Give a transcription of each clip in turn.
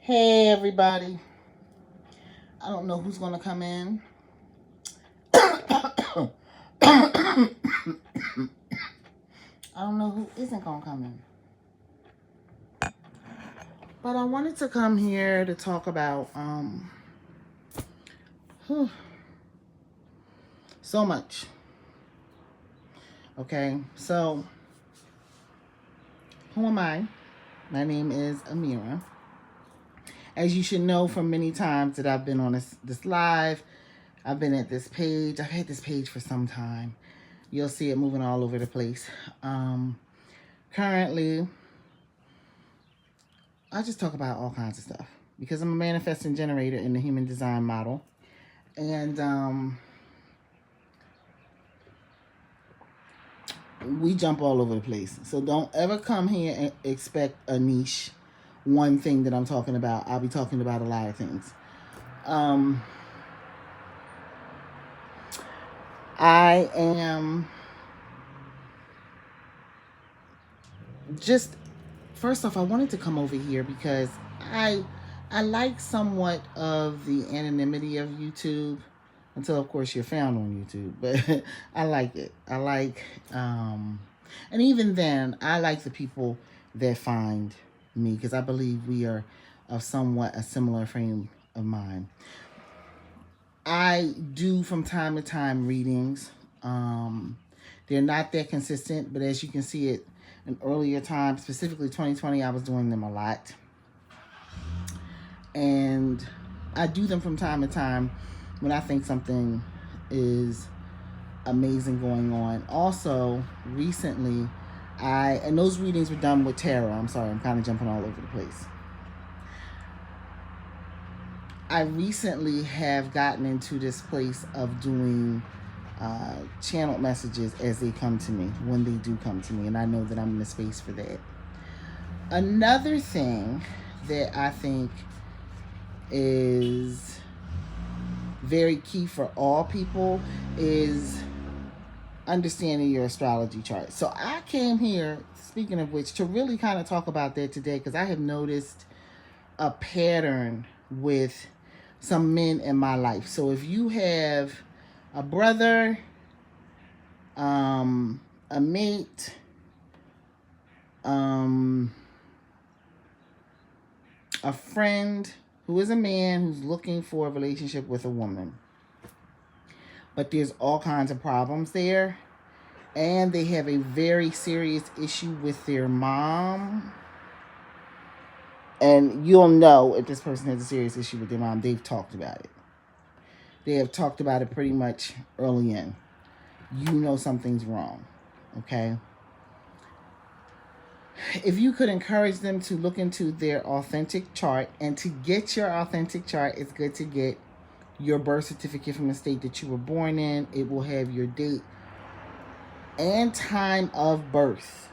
Hey everybody. I don't know who's gonna come in. I don't know who isn't gonna come in. But I wanted to come here to talk about so much. Okay, so who am I? My name is Amira. As you should know from many times that I've been on this live, I've been at this page. I've had this page for some time. You'll see it moving all over the place. Currently, I just talk about all kinds of stuff because I'm a manifesting generator in the human design model. And we jump all over the place. So don't ever come here and expect a niche, one thing that I'm talking about. I'll be talking about a lot of things. I am just, first off, I wanted to come over here because I like somewhat of the anonymity of YouTube until of course you're found on YouTube, but I like it. I like and even then I like the people that find me because I believe we are of somewhat a similar frame of mind. I do from time to time readings. They're not that consistent, but as you can see it in earlier times, specifically 2020, I was doing them a lot. And I do them from time to time when I think something is amazing going on. Also, recently, and those readings were done with tarot. I'm sorry, I'm kind of jumping all over the place. I recently have gotten into this place of doing channeled messages as they come to me, when they do come to me, and I know that I'm in the space for that. Another thing that I think is very key for all people is understanding your astrology chart. So I came here, speaking of which, to really kind of talk about that today because I have noticed a pattern with some men in my life. So if you have a brother, a mate, a friend who is a man who's looking for a relationship with a woman, but there's all kinds of problems there, and they have a very serious issue with their mom, and you'll know if this person has a serious issue with their mom. They've talked about it. They have talked about it pretty much early in. You know something's wrong, okay? If you could encourage them to look into their authentic chart, and to get your authentic chart, it's good to get your birth certificate from the state that you were born in. It will have your date and time of birth.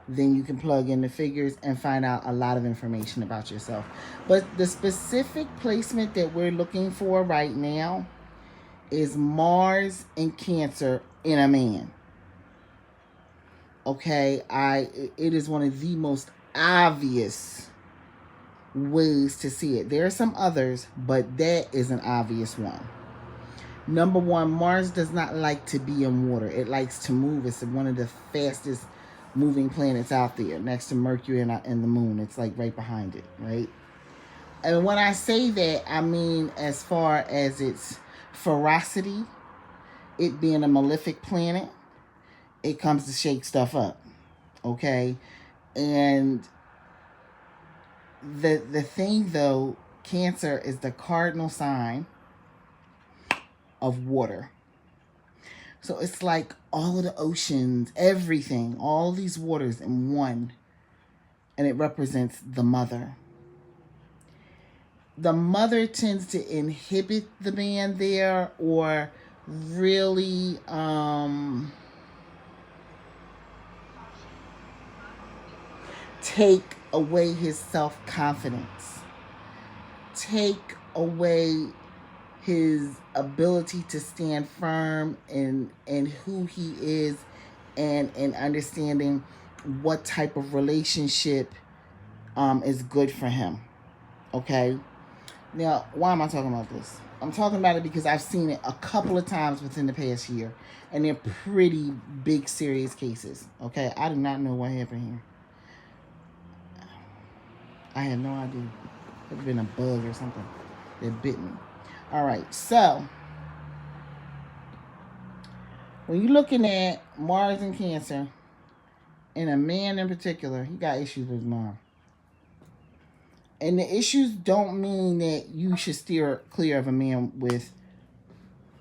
Then you can plug in the figures and find out a lot of information about yourself. But the specific placement that we're looking for right now is Mars in Cancer in a man. Okay, it is one of the most obvious ways to see it. There are some others, but that is an obvious one. Number one, Mars does not like to be in water. It likes to move. It's one of the fastest moving planets out there, next to Mercury and the moon. It's like right behind it, right? And when I say that, I mean as far as its ferocity, it being a malefic planet, it comes to shake stuff up, okay? And the thing though, Cancer is the cardinal sign of water. So it's like all of the oceans, everything, all these waters in one, and it represents the mother. The mother tends to inhibit the man there, or really take away his self-confidence, take away his ability to stand firm in who he is, and in understanding what type of relationship is good for him. Okay? Now, why am I talking about this? I'm talking about it because I've seen it a couple of times within the past year, and they're pretty big, serious cases. Okay? I do not know what happened here. I have no idea. It could have been a bug or something that bit me. All right, so when you're looking at Mars and Cancer, and a man in particular, he got issues with his mom. And the issues don't mean that you should steer clear of a man with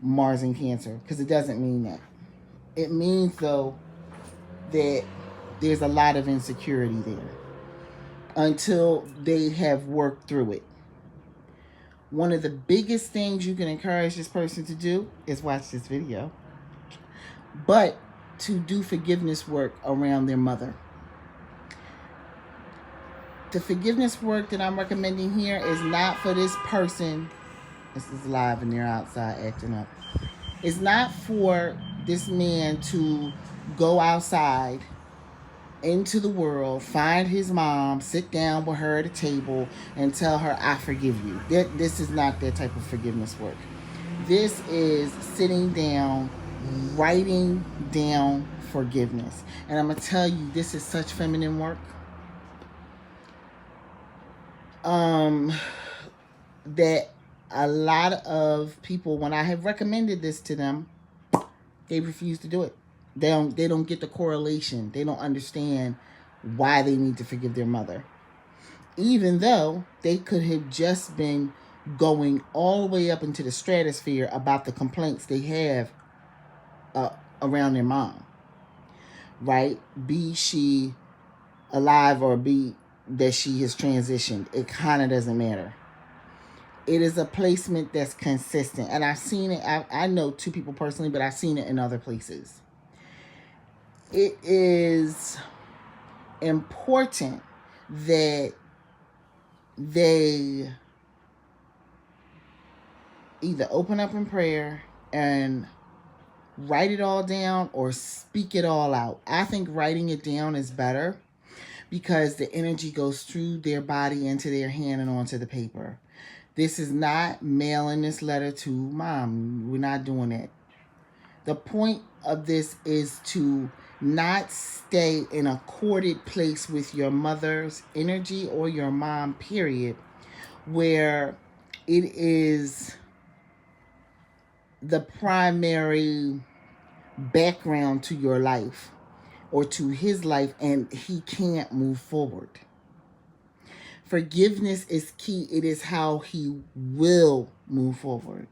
Mars and Cancer, because it doesn't mean that. It means, though, that there's a lot of insecurity there until they have worked through it. One of the biggest things you can encourage this person to do is watch this video, but to do forgiveness work around their mother. The forgiveness work that I'm recommending here is not for this person. This is live and they're outside acting up. It's not for this man to go outside into the world, find his mom, sit down with her at a table, and tell her, I forgive you. This is not that type of forgiveness work. This is sitting down, writing down forgiveness. And I'm going to tell you, this is such feminine work. That a lot of people, when I have recommended this to them, they refuse to do it. They don't get the correlation. They don't understand why they need to forgive their mother. Even though they could have just been going all the way up into the stratosphere about the complaints they have around their mom. Right? Be she alive or be that she has transitioned. It kind of doesn't matter. It is a placement that's consistent. And I've seen it. I know two people personally, but I've seen it in other places. It is important that they either open up in prayer and write it all down or speak it all out. I think writing it down is better because the energy goes through their body, into their hand, and onto the paper. This is not mailing this letter to mom. We're not doing that. The point of this is to not stay in a corded place with your mother's energy or your mom, period, where it is the primary background to your life or to his life, and he can't move forward. Forgiveness is key. It is how he will move forward.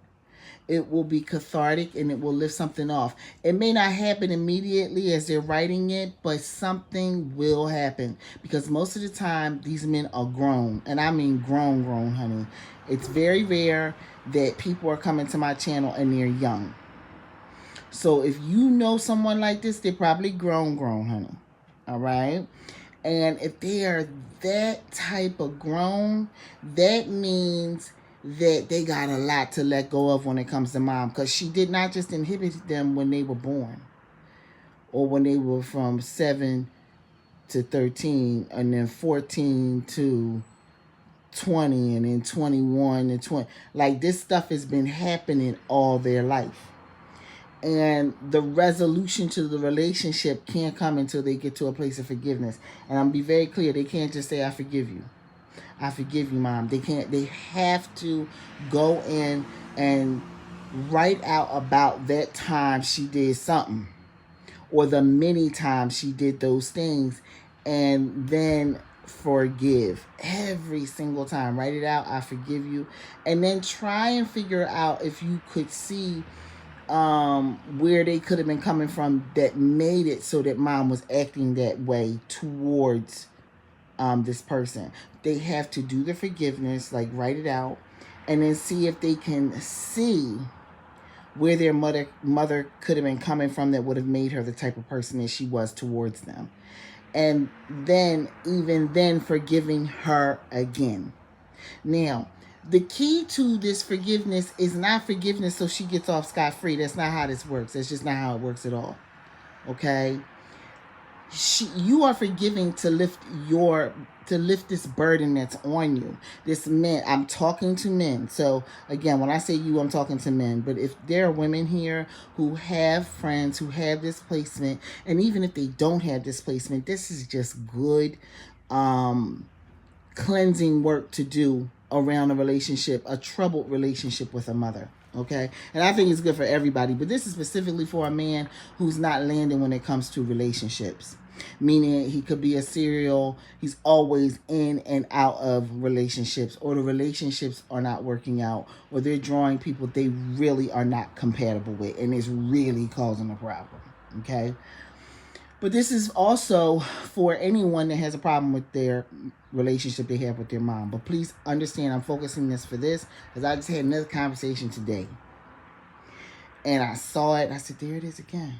It will be cathartic and it will lift something off. It may not happen immediately as they're writing it, but something will happen. Because most of the time, these men are grown. And I mean grown, honey. It's very rare that people are coming to my channel and they're young. So if you know someone like this, they're probably grown, honey. All right? And if they are that type of grown, that means that they got a lot to let go of when it comes to mom, because she did not just inhibit them when they were born or when they were from 7 to 13 and then 14 to 20 and then 21 and 20. Like, this stuff has been happening all their life. And the resolution to the relationship can't come until they get to a place of forgiveness. And I'm be very clear, they can't just say, I forgive you. I forgive you, mom. They can't. They have to go in and write out about that time she did something, or the many times she did those things, and then forgive every single time. Write it out. I forgive you, and then try and figure out if you could see where they could have been coming from that made it so that mom was acting that way towards this person. They have to do the forgiveness, like write it out, and then see if they can see where their mother could have been coming from that would have made her the type of person that she was towards them. And then, even then, forgiving her again. Now, the key to this forgiveness is not forgiveness so she gets off scot-free. That's not how this works. That's just not how it works at all. Okay? you are forgiving to lift this burden that's on you. This men, I'm talking to men. So again, when I say you, I'm talking to men. But if there are women here who have friends who have displacement, and even if they don't have displacement, this is just good cleansing work to do around a troubled relationship with a mother. Okay, and I think it's good for everybody, but this is specifically for a man who's not landing when it comes to relationships. Meaning he could be he's always in and out of relationships, or the relationships are not working out, or they're drawing people they really are not compatible with, and it's really causing a problem. Okay, but this is also for anyone that has a problem with their relationship they have with their mom. But please understand, I'm focusing this for this because I just had another conversation today. And I saw it. I said, there it is again.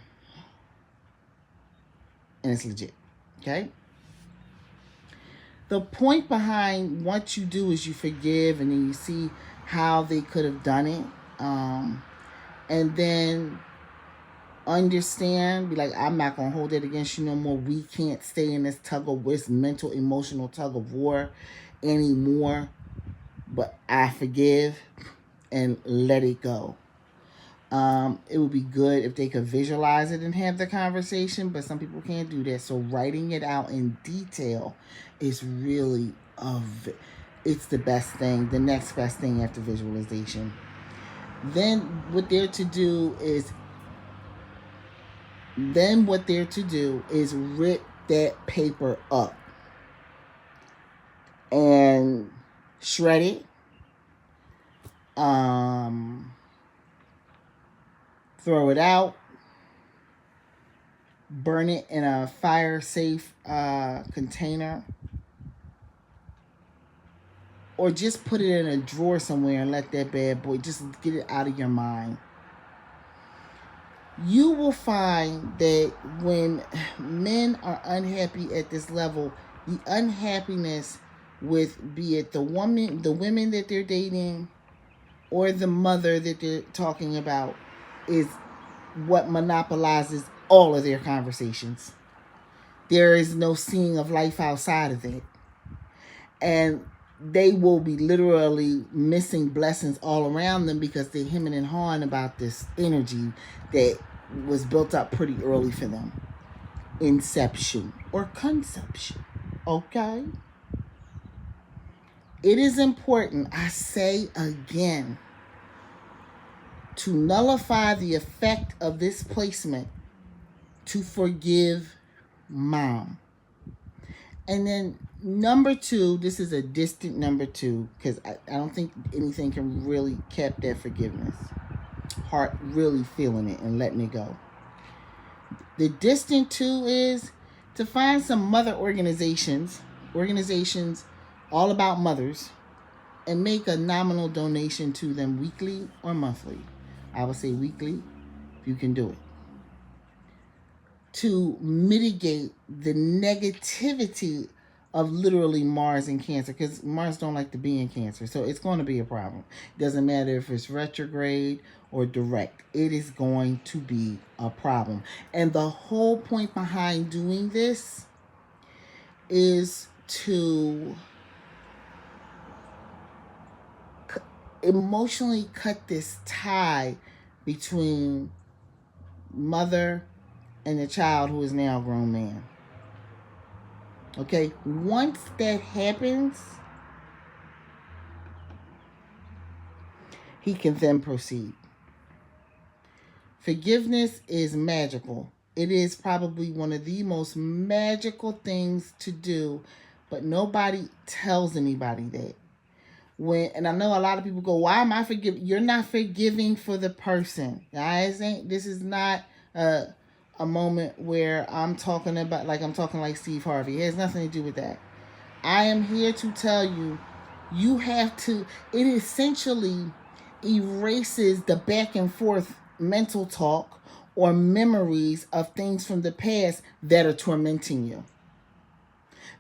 And it's legit. Okay? The point behind what you do is you forgive, and then you see how they could have done it. And then understand, be like, I'm not gonna hold it against you no more. We can't stay in this mental, emotional tug of war anymore. But I forgive and let it go. It would be good if they could visualize it and have the conversation, but some people can't do that. So writing it out in detail is really it's the best thing, the next best thing after visualization. Then what they're to do is rip that paper up and shred it. Throw it out. Burn it in a fire-safe container. Or just put it in a drawer somewhere and let that bad boy, just get it out of your mind. You will find that when men are unhappy at this level, the unhappiness with, be it the women that they're dating or the mother that they're talking about, is what monopolizes all of their conversations. There is no seeing of life outside of it. And they will be literally missing blessings all around them because they're hemming and hawing about this energy that was built up pretty early for them. Inception or conception. Okay? It is important, I say again, to nullify the effect of this placement, to forgive mom. And then number 2, this is a distant number 2, because I don't think anything can really cap that forgiveness. Heart really feeling it and letting it go. The distant 2 is to find some mother organizations all about mothers, and make a nominal donation to them weekly or monthly. I would say weekly, if you can do it, to mitigate the negativity of literally Mars in Cancer, because Mars don't like to be in Cancer, so it's going to be a problem. It doesn't matter if it's retrograde or direct, it is going to be a problem. And the whole point behind doing this is to emotionally cut this tie between mother and the child who is now a grown man. Okay, once that happens, he can then proceed. Forgiveness is magical. It is probably one of the most magical things to do, but nobody tells anybody that. And I know a lot of people go, why am I forgiving? You're not forgiving for the person, guys. This is not a moment where I'm talking like Steve Harvey. It has nothing to do with that. I am here to tell you, it essentially erases the back and forth mental talk or memories of things from the past that are tormenting you,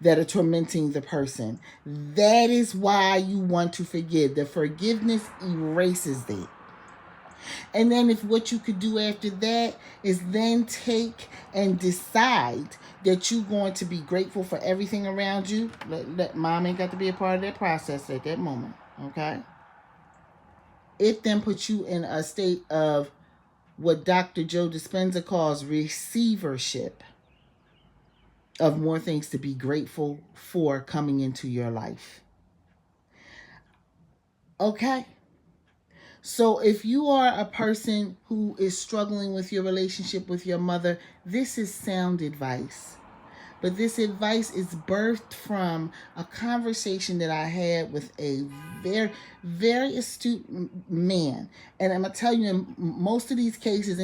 that are tormenting the person. That is why you want to forgive. The forgiveness erases that. And then if what you could do after that is then take and decide that you're going to be grateful for everything around you. Let mom ain't got to be a part of that process at that moment. Okay? It then puts you in a state of what Dr. Joe Dispenza calls receivership of more things to be grateful for coming into your life. Okay? So if you are a person who is struggling with your relationship with your mother, this is sound advice. But this advice is birthed from a conversation that I had with a very, very astute man. And I'm going to tell you, in most of these cases,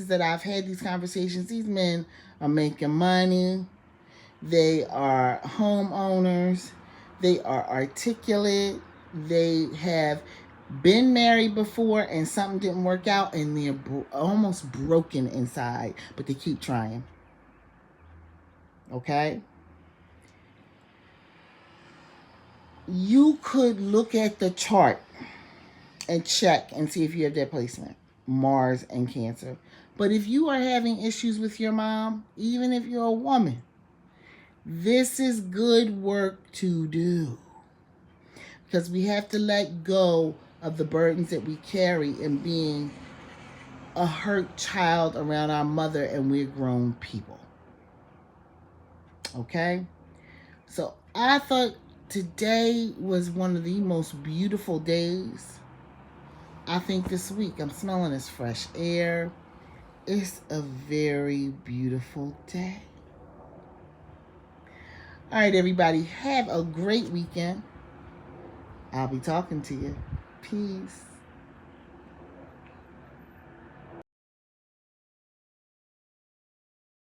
that I've had these conversations, these men are making money. They are homeowners. They are articulate. They have been married before and something didn't work out and they're almost broken inside, but they keep trying. Okay? You could look at the chart and check and see if you have that placement, Mars and Cancer. But if you are having issues with your mom, even if you're a woman, this is good work to do. Because we have to let go of the burdens that we carry in being a hurt child around our mother, and we're grown people. Okay? So I thought today was one of the most beautiful days. I think this week, I'm smelling this fresh air. It's a very beautiful day. All right, everybody, have a great weekend. I'll be talking to you. Peace.